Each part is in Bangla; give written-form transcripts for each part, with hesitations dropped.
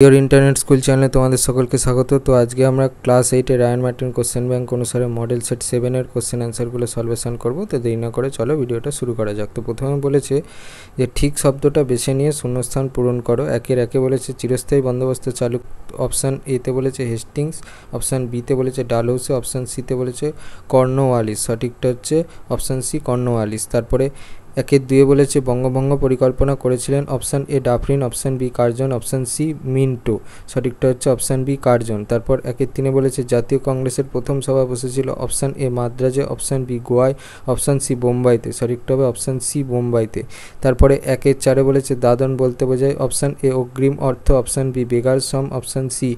योर इंटरनेट स्कूल चैनल तुम्हारे सकल के स्वागत। तो आज के আমরা ক্লাস 8 এর রায়ান মার্টিন কোশ্চেন ব্যাংক অনুসারে মডেল সেট 7 এর কোশ্চেন অ্যানসারগুলো সলিউশন করব। তো দেরি না করে চলো ভিডিওটা শুরু করা যাক। তো প্রথমে বলেছে যে ঠিক শব্দটা বেছে নিয়ে শূন্যস্থান পূরণ করো। একের একে বলেছে চিরস্থায়ী বন্দোবস্ত চালু। অপশন এ তে বলেছে হেস্টিংস, অপশন বি তে বলেছে ডালহৌসি, অপশন সি তে বলেছে কর্নওয়ালিস। সঠিকটা হচ্ছে অপশন সি কর্নওয়ালিস। তারপরে একের দুয়ে বলেছে বঙ্গভঙ্গ পরিকল্পনা করেছিলেন। Option A Dufferin, option B Curzon, option C Minto. সঠিকটা হচ্ছে অপশান বি কার্জন। তারপর একের তিনে বলেছে জাতীয় কংগ্রেসের প্রথম সভা বসেছিল। অপশান এ মাদ্রাজে, অপশান বি গোয়ায়, অপশান সি বোম্বাইতে। সঠিকটা হবে অপশান সি বোম্বাইতে। তারপরে একের চারে বলেছে দাদন বলতে বোঝায়। অপশান এ অগ্রিম অর্থ, অপশান বি বেগার সম, অপশান সি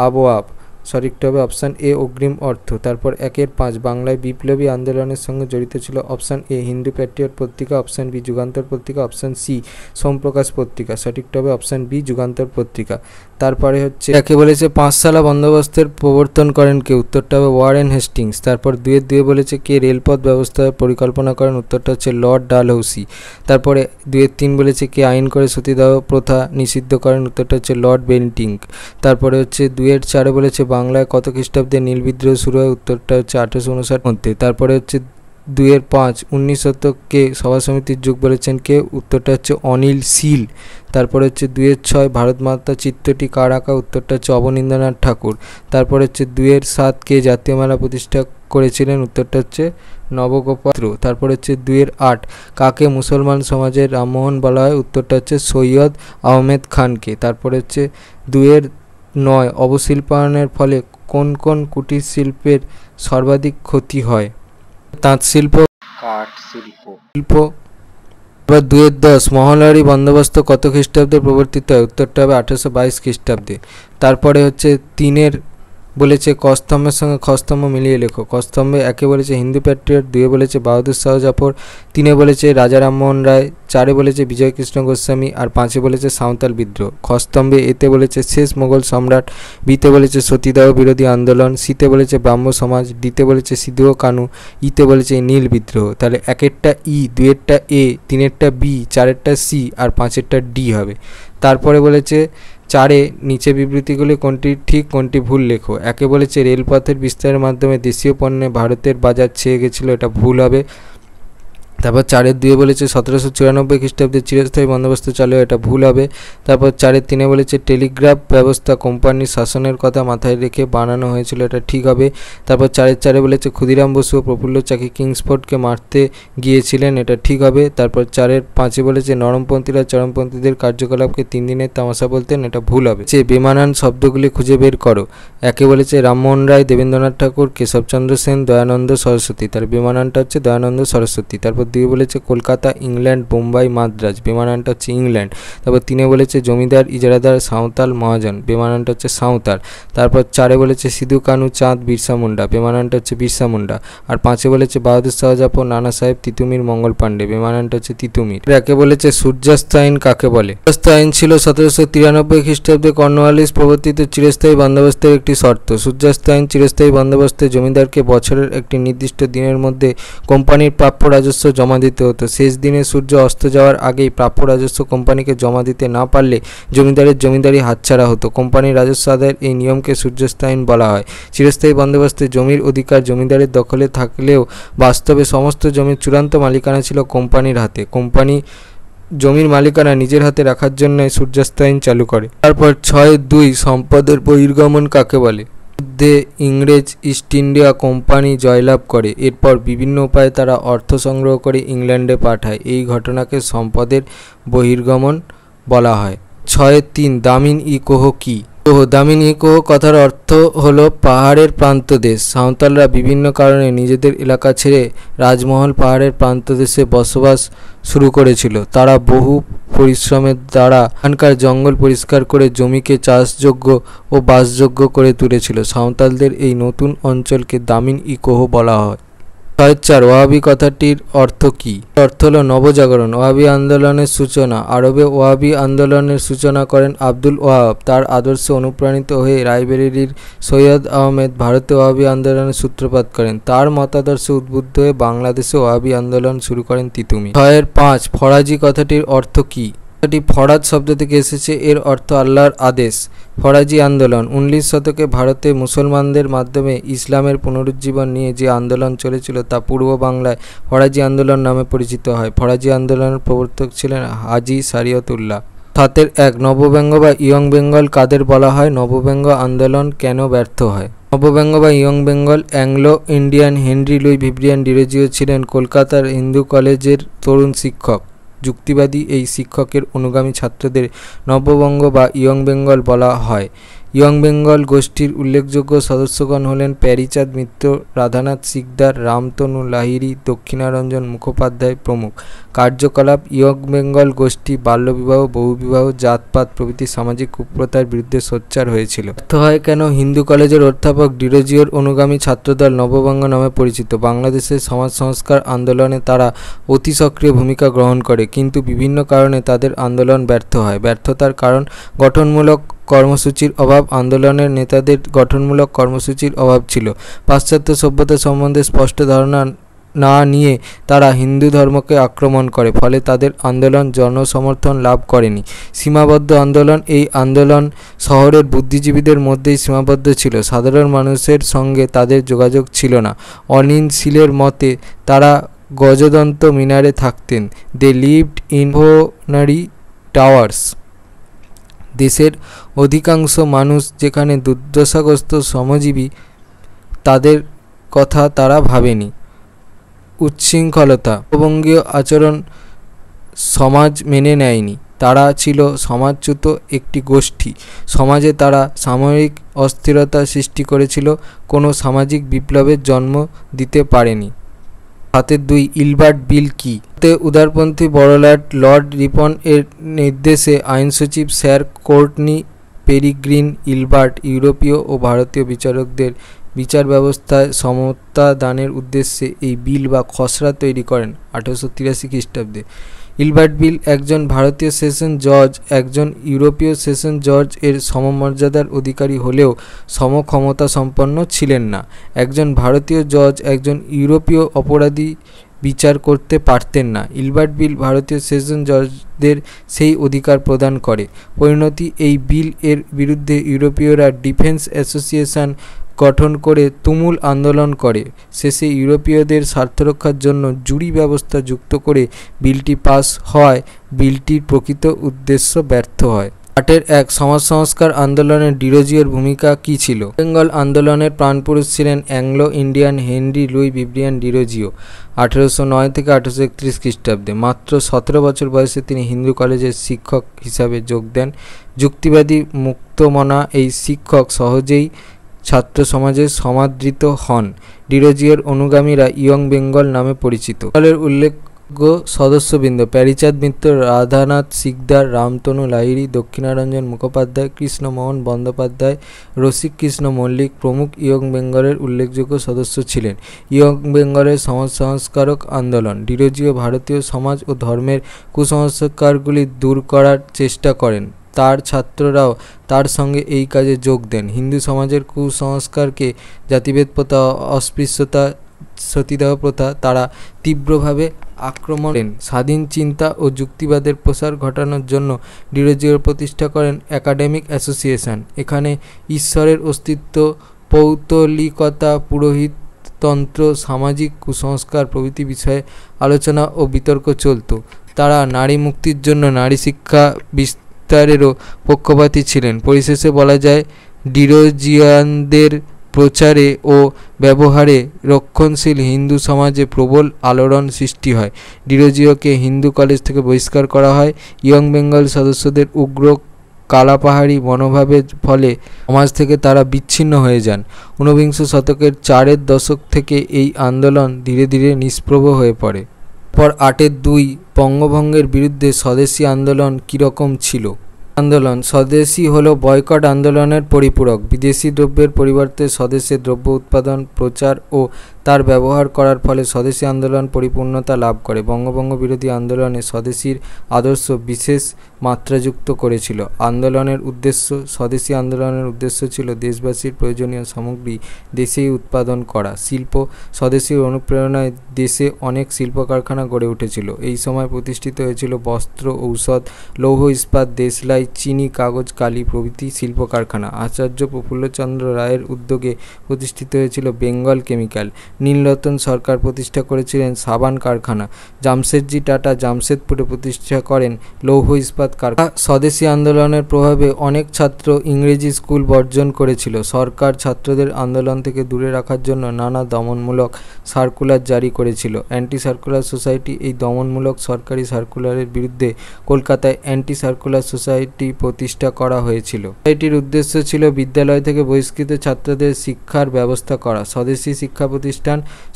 আবওয়াব। সঠিকটা হবে অপশান এ অগ্রিম অর্থ। তারপর একের পাঁচ বাংলায় বিপ্লবী আন্দোলনের সঙ্গে জড়িত ছিল। অপশান এ হিন্দু প্যাট্রিয়ট পত্রিকা, অপশান বি যুগান্তর পত্রিকা, অপশান সি সোমপ্রকাশ পত্রিকা। সঠিকটা হবে অপশান বি যুগান্তর পত্রিকা। তারপরে হচ্ছে একে বলেছে পাঁচশালা বন্দোবস্তের প্রবর্তন করেন কে? উত্তরটা হবে ওয়ারেন হেস্টিংস। তারপর দুয়ের দুয়ে বলেছে কে রেলপথ ব্যবস্থার পরিকল্পনা করেন? উত্তরটা হচ্ছে লর্ড ডালহৌসি। তারপরে দুয়ের তিন বলেছে কে আইন করে সতীদাহ প্রথা নিষিদ্ধ করেন? উত্তরটা হচ্ছে লর্ড বেন্টিঙ্ক। তারপরে হচ্ছে দুয়ের চারে বলেছে বাংলায় কত খ্রিস্টাব্দে নীল বিদ্রোহ শুরু হয়? উত্তরটা হচ্ছে 1859 মধ্যে। তারপরে হচ্ছে দুয়ের পাঁচ 19 শতকে সভা সমিতির যুগ বলেছেন কে? উত্তরটা হচ্ছে অনিল শীল। তারপরে হচ্ছে দুয়ের ছয় ভারত মাতা চিত্রটি কার আঁকা? উত্তরটা হচ্ছে অবনীন্দ্রনাথ ঠাকুর। তারপরে হচ্ছে দুয়ের সাত কে জাতীয় মেলা প্রতিষ্ঠা করেছিলেন? উত্তরটা হচ্ছে নবগোপাল। তারপর হচ্ছে দুয়ের আট কাকে মুসলমান সমাজের রামমোহন বলা হয়? উত্তরটা হচ্ছে সৈয়দ আহমেদ খানকে। তারপরে হচ্ছে দুয়ের নয় অবশিল্পায়নের ফলে কোন কোন কুটির শিল্পের সর্বাধিক ক্ষতি হয়? তাঁত শিল্প, কাঠ শিল্প। এবার দুয়ের দশ মহলারি বন্দোবস্ত কত খ্রিস্টাব্দে প্রবর্তিত হয়? উত্তরটা হবে 1822 খ্রিস্টাব্দে। তারপরে হচ্ছে তিনের বলেছে কস্তম্ভের সঙ্গে খস্তম্ভ মিলিয়ে লেখো। কস্তম্ভে একে বলেছে হিন্দু প্যাট্রিয়ট, দুয়ে বলেছে বাহাদুর শাহ জাফর, তিনে বলেছে রাজা রামমোহন রায়, চারে বলেছে বিজয় কৃষ্ণ গোস্বামী, আর পাঁচে বলেছে সাঁওতাল বিদ্রোহ। খস্তম্ভে এতে বলেছে শেষ মোগল সম্রাট, বিতে বলেছে সতীদাহ বিরোধী আন্দোলন, সিতে বলেছে ব্রাহ্ম সমাজ, ডিতে বলেছে সিধু কানু, ইতে বলেছে নীল বিদ্রোহ। তাহলে একেরটা ই, দুয়েরটা এ, তিনেরটা বি, চারেরটা সি, আর পাঁচেরটা ডি হবে। তারপরে বলেছে চারে নিচে বিবৃতিগুলি কোনটি ঠিক কোনটি ভুল লেখো। একে বলেছে রেলপথের বিস্তারের মাধ্যমে দেশীয় পণ্যে ভারতের বাজার ছেয়ে গেছিলো, এটা ভুল হবে। তারপর চারের দুয়ে বলেছে 1794 খ্রিস্টাব্দে চিরস্থায়ী বন্দোবস্ত চালু, এটা ভুল হবে। তারপর চারের তিনে বলেছে টেলিগ্রাফ ব্যবস্থা কোম্পানির শাসনের কথা মাথায় রেখে বানানো হয়েছিল, এটা ঠিক হবে। তারপর চারের চারে বলেছে ক্ষুদিরাম বসু ও প্রফুল্ল চাকি কিংসফোর্ডকে মারতে গিয়েছিলেন, এটা ঠিক হবে। তারপর চারের পাঁচে বলেছে নরমপন্থীরা চরমপন্থীদের কার্যকলাপকে 3 দিনের তামাশা বলতেন, এটা ভুল হবে। যে বেমানান শব্দগুলি খুঁজে বের করো। একে বলেছে রামমোহন রায়, দেবেন্দ্রনাথ ঠাকুর, কেশবচন্দ্র সেন, দয়ানন্দ সরস্বতী। তার বেমানানটা হচ্ছে দয়ানন্দ সরস্বতী। তারপর দুই বলেছে কলকাতা, ইংল্যান্ড, বোম্বাই, মাদ্রাজ। বেমানানটা হচ্ছে ইংল্যান্ড। তারপর তিনে বলেছে জমিদার, ইজারাদার, সাঁওতাল, মহাজন। বেমানানটা হচ্ছে সাঁওতাল। তারপর চারে বলেছে সিধু কানু, চাঁদ, বিরসা মুন্ডা। বেমানানটা হচ্ছে বিরসা মুন্ডা। আর পাঁচে বলেছে বাহাদুর শাহ জাফর, নানা সাহেব, তিতুমির, মঙ্গল পাণ্ডে। বেমানানটা হচ্ছে তিতুমির। একে বলেছে সূর্যাস্ত আইন কাকে বলে? সূর্যাস্ত আইন ছিল 1793 খ্রিস্টাব্দে কর্নওয়ালিস প্রবর্তিত চিরস্থায়ী বন্দোবস্তের একটি শর্ত। সূর্যাস্ত আইন চিরস্থায়ী বন্দোবস্তে জমিদারকে বছরের একটি নির্দিষ্ট দিনের মধ্যে কোম্পানির প্রাপ্য রাজস্ব জমা দিতে হতো। শেষ দিনে সূর্য অস্ত যাওয়ার আগেই প্রাপ্য রাজস্ব কোম্পানিকে জমা দিতে না পারলে জমিদারের জমিদারি হাতছাড়া হতো। কোম্পানির রাজস্ব আদায়ের এই নিয়মকে সূর্যাস্ত আইন বলা হয়। চিরস্থায়ী বন্দোবস্তে জমির অধিকার জমিদারের দখলে থাকলেও বাস্তবে সমস্ত জমির চূড়ান্ত মালিকানা ছিল কোম্পানির হাতে। কোম্পানি জমির মালিকানা নিজের হাতে রাখার জন্য সূর্যাস্ত আইন চালু করে। তারপর 6.2 সম্পদের বহির্গমন কাকে বলে? যুদ্ধে ইংরেজ ইস্ট ইন্ডিয়া কোম্পানি জয়লাভ করে, এরপর বিভিন্ন উপায়ে তারা অর্থ সংগ্রহ করে ইংল্যান্ডে পাঠায়। এই ঘটনাকে সম্পদের বহির্গমন বলা হয়। 6.3 দামিন ই কোহ কি? দামিন ই কোহ কথার অর্থ হলো পাহাড়ের প্রান্তদেশ। সাঁওতালরা বিভিন্ন কারণে নিজেদের এলাকা ছেড়ে রাজমহল পাহাড়ের প্রান্তদেশে বসবাস শুরু করেছিল। তারা বহু পরিশ্রমের দ্বারা এখানকার জঙ্গল পরিষ্কার করে জমিকে চাষযোগ্য ও বাসযোগ্য করে তুলেছিল। সাঁওতালদের এই নতুন অঞ্চলকে দামিন ই কোহ বলা হয়। 6.4 ওয়াহাবি কথাটির অর্থ কি? অর্থ হলো নবজাগরণ। ওয়াহাবি আন্দোলনের সূচনা। আরবে ওয়াহাবি আন্দোলনের সূচনা করেন আব্দুল ওয়াহাব। তার আদর্শে অনুপ্রাণিত হয়ে রায়বেরেলির সৈয়দ আহমেদ ভারতে ওয়াহাবি আন্দোলনের সূত্রপাত করেন। তার মতাদর্শে উদ্বুদ্ধ হয়ে বাংলাদেশে ওয়াহাবি আন্দোলন শুরু করেন তিতুমির। 6.5 ফরাজি কথাটির অর্থ কি? এটি ফরাজ শব্দ থেকে এসেছে, এর অর্থ আল্লাহর আদেশ। ফরাজি আন্দোলন 19 শতকে ভারতে মুসলমানদের মাধ্যমে ইসলামের পুনরুজ্জীবন নিয়ে যে আন্দোলন চলেছিল তা পূর্ব বাংলায় ফরাজি আন্দোলন নামে পরিচিত হয়। ফরাজি আন্দোলনের প্রবর্তক ছিলেন হাজী শরীয়তুল্লাহ। 7 নববঙ্গ বা ইয়ং বেঙ্গল কাদের বলা হয়? নববঙ্গ আন্দোলন কেন ব্যর্থ হয়? নববঙ্গ বা young Bengal Anglo Indian Henry Louis Vivian Derozio ছিলেন কলকাতার হিন্দু কলেজের তরুণ শিক্ষক। যুক্তিবাদী এই শিক্ষকের অনুগামী ছাত্রদের নববঙ্গ বা ইয়ং বেঙ্গল বলা হয়। ইয়ং বেঙ্গল গোষ্ঠীর উল্লেখযোগ্য সদস্যগণ হলেন প্যারীচাঁদ মিত্র, রাধানাথ সিকদার, রামতনু লাহিড়ী, দক্ষিণারঞ্জন মুখোপাধ্যায় প্রমুখ। কার্যকলাপ: ইয়ং বেঙ্গল গোষ্ঠী বাল্যবিবাহ, বহুবিবাহ, জাতপাত প্রভৃতি সামাজিক কুপ্রথার বিরুদ্ধে সোচ্চার হয়েছিল। ব্যর্থ হয় কেন? হিন্দু কলেজের অধ্যাপক ডিরোজিওর অনুগামী ছাত্রদল নববঙ্গ নামে পরিচিত। বাংলাদেশের সমাজ সংস্কার আন্দোলনে তারা অতি সক্রিয় ভূমিকা গ্রহণ করে, কিন্তু বিভিন্ন কারণে তাদের আন্দোলন ব্যর্থ হয়। ব্যর্থতার কারণ: গঠনমূলক কর্মসূচির অভাব। আন্দোলনের নেতাদের গঠনমূলক কর্মসূচির অভাব ছিল। পাশ্চাত্য সভ্যতা সম্বন্ধে স্পষ্ট ধারণা না নিয়ে তারা হিন্দু ধর্মকে আক্রমণ করে, ফলে তাদের আন্দোলন জনসমর্থন লাভ করেনি। সীমাবদ্ধ আন্দোলন: এই আন্দোলন শহরের বুদ্ধিজীবীদের মধ্যেই সীমাবদ্ধ ছিল, সাধারণ মানুষের সঙ্গে তাদের যোগাযোগ ছিল না। অনিন্দ শীলের মতে তারা গজদন্ত মিনারে থাকতেন। দে লিভড ইন ইনফোনারি টাওয়ার্স। দেশের অধিকাংশ মানুষ যেখানে দুর্দশাগ্রস্ত শ্রমজীবী, তাদের কথা তারা ভাবেনি। উচ্ছৃঙ্খলতা: বঙ্গীয় আচরণ সমাজ মেনে নেয়নি। তারা ছিল সমাজচ্যুত একটি গোষ্ঠী। সমাজে তারা সাময়িক অস্থিরতা সৃষ্টি করেছিল, কোনো সামাজিক বিপ্লবের জন্ম দিতে পারেনি। 7 ইলবার্ট বিল কি? উদারপন্থী বড়লাট লর্ড রিপন এর নির্দেশে আইনসচিব স্যার কোর্টনি পেরিগ্রিন ইলবার্ট ইউরোপীয় ও ভারতীয় বিচারকদের বিচার ব্যবস্থায় সমতা দানের উদ্দেশ্যে এই বিল বা খসড়া তৈরি করেন 1883 খ্রিস্টাব্দে। ইলবার্ট বিল একজন ভারতীয় সেশন জজ একজন ইউরোপীয় সেশন জজ এর সমমর্যাদার অধিকারী হলেও সমক্ষমতা সম্পন্ন ছিলেন না। একজন ভারতীয় জজ একজন ইউরোপীয় অপরাধী বিচার করতে পারতেন না। ইলবার্ট বিল ভারতীয় সেশন জজদের সেই অধিকার প্রদান করে। পরিণতি: এই বিল এর বিরুদ্ধে ইউরোপীয়রা ডিফেন্স অ্যাসোসিয়েশন গঠন করে তুমুল আন্দোলন করে। শেষে ইউরোপীয়দের স্বার্থরক্ষার জন্য জুরি ব্যবস্থা যুক্ত করে বিলটি পাস হয়। বিলটির প্রকৃত উদ্দেশ্য ব্যর্থ হয়। 8 সমাজ সংস্কার আন্দোলনে ডিরোজিওর ভূমিকা কী ছিল? বেঙ্গল আন্দোলনের প্রাণপুরুষ ছিলেন Anglo Indian Henry Louis Vivian Derozio. 1809 থেকে 1831 খ্রিস্টাব্দে। মাত্র 17 বছর বয়সে তিনি হিন্দু কলেজের শিক্ষক হিসাবে যোগ দেন। যুক্তিবাদী মুক্তমনা এই শিক্ষক সহজেই ছাত্র সমাজে সমাদৃত হন। ডিরোজিওর অনুগামীরা ইয়ং বেঙ্গল নামে পরিচিত। দলের উল্লেখ্য সদস্যবৃন্দ: প্যারীচাঁদ মিত্র, রাধানাথ সিকদার, রামতনু লাহিড়ী, দক্ষিণারঞ্জন মুখোপাধ্যায়, কৃষ্ণমোহন বন্দ্যোপাধ্যায়, রসিককৃষ্ণ মল্লিক প্রমুখ ইয়ং বেঙ্গলের উল্লেখযোগ্য সদস্য ছিলেন। ইয়ং বেঙ্গলের সমাজ সংস্কারক আন্দোলন: ডিরোজিও ভারতীয় সমাজ ও ধর্মের কুসংস্কারগুলি দূর করার চেষ্টা করেন। তার ছাত্ররাও তার সঙ্গে এই কাজে যোগ দেন। হিন্দু সমাজের কুসংস্কারকে জাতিভেদ প্রথা, অস্পৃশ্যতা, সতীদাহ প্রথা তারা তীব্রভাবে আক্রমণ করেন। স্বাধীন চিন্তা ও যুক্তিবাদের প্রসার ঘটানোর জন্য ডিরোজিও প্রতিষ্ঠা করেন একাডেমিক অ্যাসোসিয়েশন। এখানে ঈশ্বরের অস্তিত্ব, পৌত্তলিকতা, পুরোহিততন্ত্র, সামাজিক কুসংস্কার প্রভৃতি বিষয়ে আলোচনা ও বিতর্ক চলত। তারা নারী মুক্তির জন্য নারী শিক্ষা বিস্তারেরও পক্ষপাতী ছিলেন। পরিশেষে বলা যায়, ডিরোজিয়ানদের প্রচারে ও ব্যবহারে রক্ষণশীল হিন্দু সমাজে প্রবল আলোড়ন সৃষ্টি হয়। ডিরোজিওকে হিন্দু কলেজ থেকে বহিষ্কার করা হয়। ইয়ং বেঙ্গল সদস্যদের উগ্র কালাপাহাড়ি মনোভাবের ফলে সমাজ থেকে তারা বিচ্ছিন্ন হয়ে যান। 19বিংশ শতকের 4 দশক থেকে এই আন্দোলন ধীরে ধীরে নিষ্প্রভ হয়ে পড়ে। পর 8 বঙ্গভঙ্গের বিরুদ্ধে স্বদেশী আন্দোলন কীরকম ছিল? আন্দোলন: স্বদেশী হল বয়কট আন্দোলনের পরিপূরক। বিদেশি দ্রব্যের পরিবর্তে স্বদেশে দ্রব্য উৎপাদন, প্রচার ও তার ব্যবহার করার ফলে স্বদেশী আন্দোলন পরিপূর্ণতা লাভ করে। বঙ্গভঙ্গ বিরোধী আন্দোলনে স্বদেশীর আদর্শ বিশেষ মাত্রাযুক্ত করেছিল। স্বদেশী আন্দোলনের উদ্দেশ্য ছিল দেশবাসীর প্রয়োজনীয় সামগ্রী দেশেই উৎপাদন করা। শিল্প স্বদেশীর অনুপ্রেরণায় দেশে অনেক শিল্প কারখানা গড়ে উঠেছিল। এই সময় প্রতিষ্ঠিত হয়েছিল বস্ত্র, ঔষধ, লৌহ ইস্পাত, দেশলাই, চিনি, কাগজ, কালি প্রভৃতি শিল্প কারখানা। আচার্য প্রফুল্লচন্দ্র রায়ের উদ্যোগে প্রতিষ্ঠিত হয়েছিল বেঙ্গল কেমিক্যাল। নীলরতন সরকার প্রতিষ্ঠা করেছিলেন সাবান কারখানা। জামশেদজি টাটা জামশেদপুরে প্রতিষ্ঠা করেন লৌহ ইস্পাত কারখানা। স্বদেশী আন্দোলনের প্রভাবে অনেক ছাত্র ইংরেজি স্কুল বর্জন করেছিল। সরকার ছাত্রদের আন্দোলন থেকে দূরে রাখার জন্য নানা দমনমূলক সার্কুলার জারি করেছিল। অ্যান্টি সার্কুলার সোসাইটি এই দমনমূলক সরকারি সার্কুলারের বিরুদ্ধে কলকাতায় অ্যান্টি সার্কুলার সোসাইটি প্রতিষ্ঠা করা হয়েছিল। সোসাইটির উদ্দেশ্য ছিল বিদ্যালয় থেকে বহিষ্কৃত ছাত্রদের শিক্ষার ব্যবস্থা করা। স্বদেশী শিক্ষা প্রতিষ্ঠান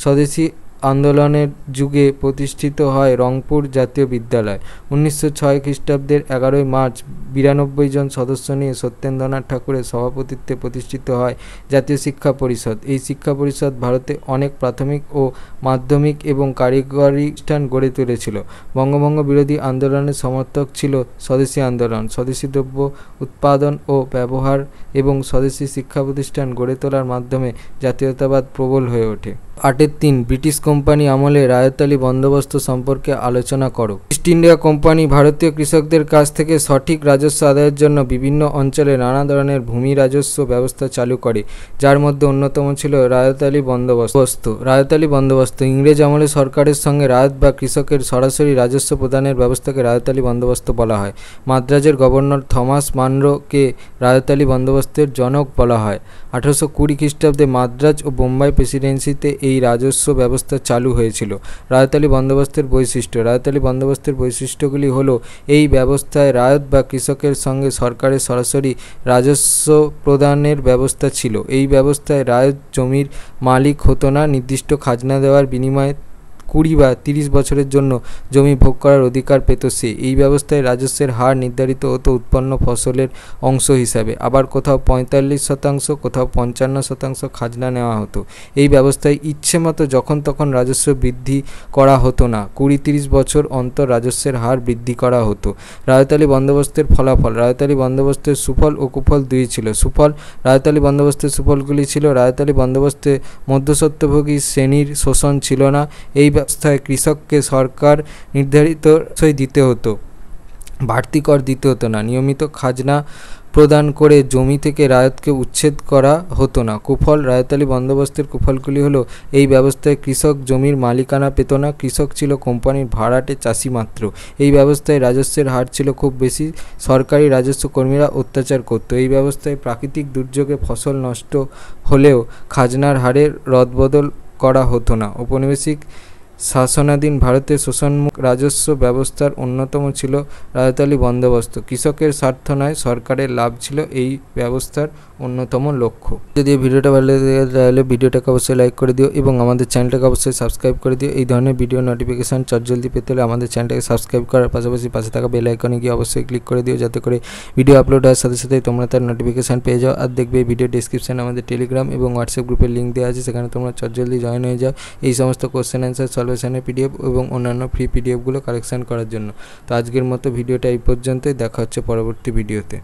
স্বদেশী আন্দোলনের যুগে প্রতিষ্ঠিত হয় রংপুর জাতীয় বিদ্যালয়। 1906 খ্রিস্টাব্দের 11 মার্চ 92 জন সদস্য নিয়ে সত্যেন্দ্রনাথ ঠাকুরের সভাপতিত্বে প্রতিষ্ঠিত হয় জাতীয় শিক্ষা পরিষদ। এই শিক্ষা পরিষদ ভারতে অনেক প্রাথমিক ও মাধ্যমিক এবং কারিগরি প্রতিষ্ঠান গড়ে তুলেছিল। বঙ্গভঙ্গ বিরোধী আন্দোলনের সমর্থক ছিল স্বদেশী আন্দোলন। স্বদেশী দ্রব্য উৎপাদন ও ব্যবহার এবং স্বদেশী শিক্ষা প্রতিষ্ঠান গড়ে তোলার মাধ্যমে জাতীয়তাবাদ প্রবল হয়ে ওঠে। 8.3 ব্রিটিশ কোম্পানি আমলে রায়তালি বন্দোবস্ত সম্পর্কে আলোচনা করো। ইস্ট ইন্ডিয়া কোম্পানি ভারতীয় কৃষকদের কাছ থেকে সঠিক রাজস্ব আদায়ের জন্য বিভিন্ন অঞ্চলে নানা ধরনের ভূমি রাজস্ব ব্যবস্থা চালু করে, যার মধ্যে অন্যতম ছিল রায়তালি বন্দোবস্ত। রায়তালি বন্দোবস্ত ইংরেজ আমলে সরকারের সঙ্গে রায়ত বা কৃষকের সরাসরি রাজস্ব প্রদানের ব্যবস্থাকে রায়তালি বন্দোবস্ত বলা হয়। মাদ্রাজের গভর্নর থমাস মানরোকে রায়তালি বন্দোবস্তের জনক বলা হয়। 1820 খ্রিস্টাব্দে মাদ্রাজ ও বোম্বাই প্রেসিডেন্সিতে এই রাজস্ব ব্যবস্থা চালু হয়েছিল। রায়তালি বন্দোবস্তের বৈশিষ্ট্য। রায়তালি বন্দোবস্তের বৈশিষ্ট্যগুলি হলো, এই ব্যবস্থায় রায়ত বা কৃষকের সঙ্গে সরকারের সরাসরি রাজস্ব প্রদানের ব্যবস্থা ছিল। এই ব্যবস্থায় রায়ত জমির মালিক হতো না। নির্দিষ্ট খাজনা দেওয়ার বিনিময়ে 20 বা 30 বছরের জন্য জমি ভোগ করার অধিকার পেত সে। এই ব্যবস্থায় রাজস্বের হার নির্ধারিত হতো উৎপন্ন ফসলের অংশ হিসাবে। আবার কোথাও 45%, কোথাও 55% খাজনা নেওয়া হতো। এই ব্যবস্থায় ইচ্ছে মতো যখন তখন রাজস্ব বৃদ্ধি করা হতো না। 20-30 বছর অন্তর রাজস্বের হার বৃদ্ধি করা হতো। রায়তালি বন্দোবস্তের ফলাফল। রায়তালি বন্দোবস্তের সুফল ও কুফল দুই ছিল। সুফল। রায়তালি বন্দোবস্তের সুফলগুলি ছিল, রায়তালি বন্দোবস্তে মধ্যস্বত্বভোগী শ্রেণীর শোষণ ছিল না। এই ব্যবস্থায় কৃষককে সরকার নির্ধারিত রাজস্ব দিতে হতো, বাড়তি কর দিতে হতো না। নিয়মিত খাজনা প্রদান করে জমি থেকে রায়তকে উচ্ছেদ করা হতো না। কুফল। রায়তালি বন্দোবস্তের কুফলগুলি হলো, এই ব্যবস্থায় কৃষক জমির মালিকানা পেত না। কৃষক ছিল কোম্পানির ভাড়াটে চাষি মাত্র। এই ব্যবস্থায় রাজস্বের হার ছিল খুব বেশি। সরকারি রাজস্ব কর্মীরা অত্যাচার করত। এই ব্যবস্থায় প্রাকৃতিক দুর্যোগে ফসল নষ্ট হলেও খাজনার হারের রদবদল করা হতো না। ঔপনিবেশিক শাসনাধীন ভারতের শোষণমুক্ত রাজস্ব ব্যবস্থার অন্যতম ছিল রায়তালি বন্দোবস্ত। কৃষকের স্বার্থ নয়, সরকারের লাভ ছিল এই ব্যবস্থার অন্যতম লক্ষ্য। যদি এই ভিডিওটা ভালো লাগে তাহলে ভিডিওটাকে অবশ্যই লাইক করে দিও এবং আমাদের চ্যানেলটাকে অবশ্যই সাবস্ক্রাইব করে দিও। এই ধরনের ভিডিও নোটিফিকেশান চটজলদি পেতে হলে আমাদের চ্যানেলটাকে সাবস্ক্রাইব করার পাশাপাশি পাশে থাকা বেল আইকনে গিয়ে অবশ্যই ক্লিক করে দিও, যাতে করে ভিডিও আপলোড হওয়ার সাথে সাথেই তোমরা তার নোটিফিকেশান পেয়ে যাও। আর দেখবে এই ভিডিও ডিসক্রিপশানে আমাদের টেলিগ্রাম এবং হোয়াটসঅ্যাপ গ্রুপের লিঙ্ক দেওয়া আছে, সেখানে তোমরা চটজলদি জয়েন হয়ে যাও এই সমস্ত কোশ্চেন অ্যান্সার সলভেশনের পিডিএফ এবং অন্যান্য ফ্রি পিডিএফগুলো কালেকশন করার জন্য। তো আজকের মতো ভিডিওটা এই পর্যন্তই। দেখা হচ্ছে পরবর্তী ভিডিওতে।